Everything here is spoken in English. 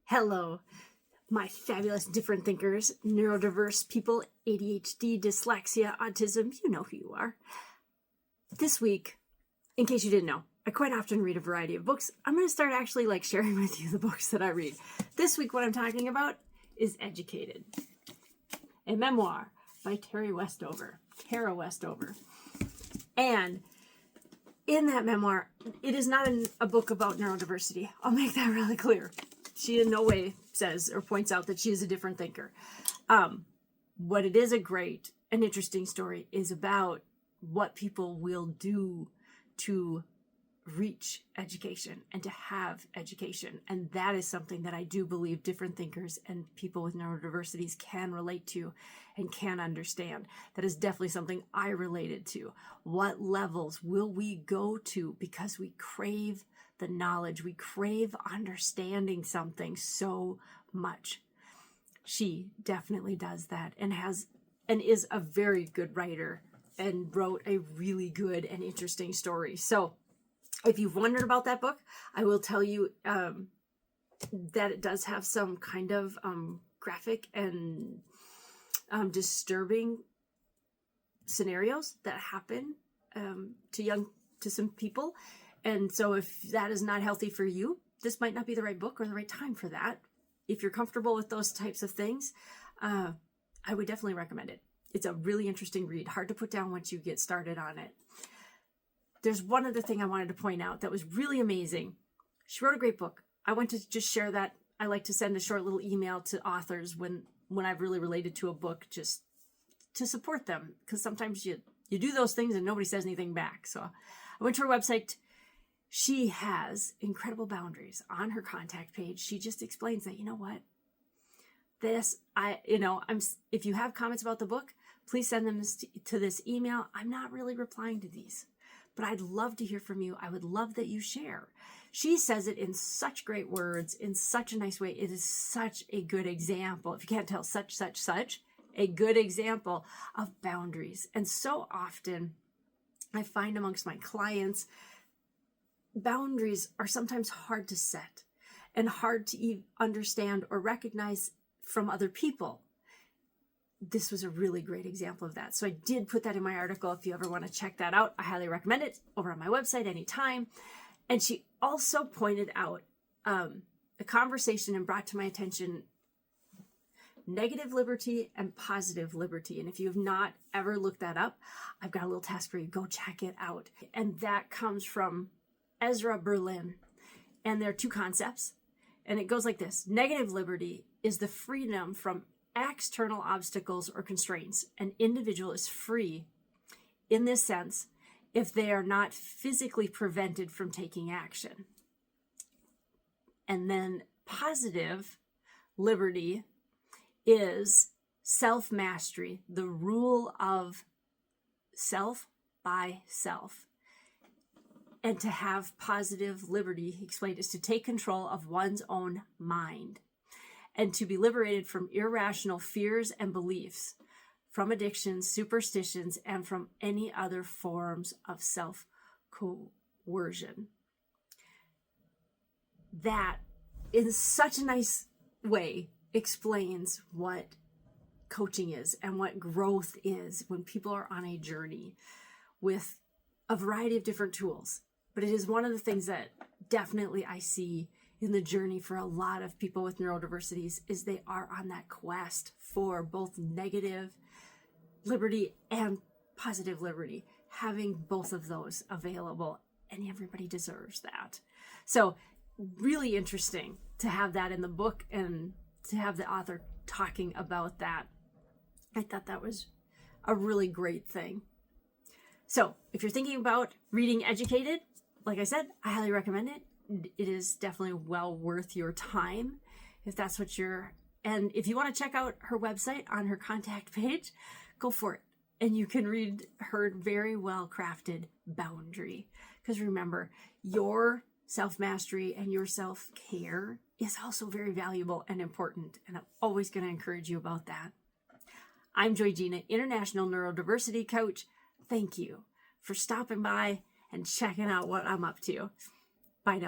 Hello, my fabulous different thinkers, neurodiverse people, ADHD, dyslexia, autism, you know who you are. This week, in case you didn't know, I quite often read a variety of books. I'm going to start actually sharing with you the books that I read. This week, what I'm talking about is Educated, a memoir by Tara Westover. And in that memoir, it is not a book about neurodiversity. I'll make that really clear. She in no way says or points out that she is a different thinker. What it is a great and interesting story is about what people will do to reach education and to have education. And that is something that I do believe different thinkers and people with neurodiversities can relate to and can understand. That is definitely something I related to. What levels will we go to because we crave the knowledge, we crave understanding something so much? She definitely does that and is a very good writer and wrote a really good and interesting story. So if you've wondered about that book, I will tell you that it does have some kind of graphic and disturbing scenarios that happen to some people. And so if that is not healthy for you, this might not be the right book or the right time for that. If you're comfortable with those types of things, I would definitely recommend it. It's a really interesting read, hard to put down once you get started on it. There's one other thing I wanted to point out that was really amazing. She wrote a great book. I want to just share that. I like to send a short little email to authors when I've really related to a book, just to support them, because sometimes you do those things and nobody says anything back. So I went to her website. She has incredible boundaries on her contact page. She just explains that, you know what, if you have comments about the book, please send them to this email. I'm not really replying to these, but I'd love to hear from you. I would love that you share. She says it in such great words, in such a nice way. It is such a good example. If you can't tell, such a good example of boundaries. And so often I find amongst my clients, boundaries are sometimes hard to set and hard to understand or recognize from other people. This was a really great example of that. So I did put that in my article. If you ever want to check that out, I highly recommend it over on my website anytime. And she also pointed out a conversation and brought to my attention negative liberty and positive liberty. And if you have not ever looked that up, I've got a little task for you. Go check it out. And that comes from Ezra Berlin. And there are two concepts. And it goes like this. Negative liberty is the freedom from external obstacles or constraints. An individual is free in this sense if they are not physically prevented from taking action. And then positive liberty is self-mastery, the rule of self by self. And to have positive liberty, he explained, is to take control of one's own mind and to be liberated from irrational fears and beliefs, from addictions, superstitions, and from any other forms of self-coercion. That, in such a nice way, explains what coaching is and what growth is when people are on a journey with a variety of different tools. But it is one of the things that definitely I see in the journey for a lot of people with neurodiversities is they are on that quest for both negative liberty and positive liberty, having both of those available, and everybody deserves that. So really interesting to have that in the book and to have the author talking about that. I thought that was a really great thing. So if you're thinking about reading Educated, like I said, I highly recommend it. It is definitely well worth your time if that's what and if you want to check out her website on her contact page, go for it. And you can read her very well crafted boundary. Because remember, your self-mastery and your self-care is also very valuable and important. And I'm always going to encourage you about that. I'm JoyGenea, International Neurodiversity Coach. Thank you for stopping by and checking out what I'm up to. Bye now.